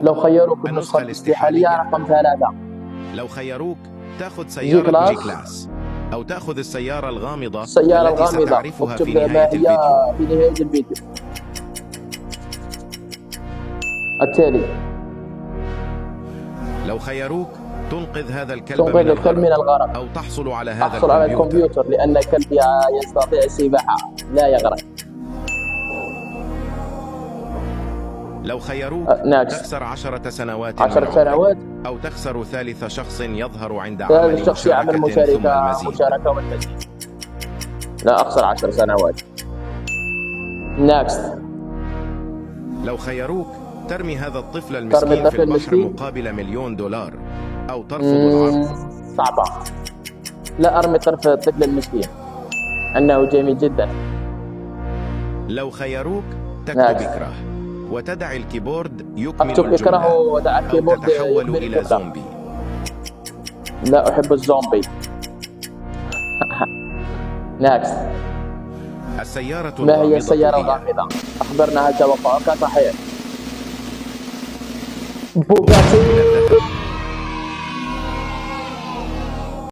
لو خيروك النسخة النسخة الاستحالية رقم 3. لو خيروك تأخذ جي سيارة جي كلاس، كلاس أو تأخذ السيارة الغامضة السيارة التي الغامضة، ستعرفها اكتب في ما نهاية هي الفيديو. في نهاية الفيديو التالي. لو خيروك تنقذ هذا الكلب تنقذ من الكلب من الغرق الغرق، أو تحصل على هذا أحصل على الكمبيوتر. الكمبيوتر لأن كلبي يستطيع السباحة لا يغرق. لو خيروك تخسر 10 سنوات 10 من سنوات، عمرك أو تخسر ثالث شخص يظهر عند هذا عمل الشخص يعمل مشاركة ثم المزيد. مشاركة والمزيد. لا، أخسر 10 سنوات. ناكست. لو خيروك ترمي هذا الطفل المسكين في البحر مقابل $1,000,000 أو ترفض العرض. صعبة. لا أرمي طرف الطفل المسكين، أنه جميل جدا. لو خيروك تكتب اكره وتدع الكيبورد يكمل أكتب الجملة اكره ودع الكيبورد أو تتحول يكمل إلى الجملة. زومبي. لا أحب الزومبي. ناكست. السيارة ما هي الغامضة السيارة الغامضة؟ أخبرنا هل توقعك صحيح؟ بوغاتي.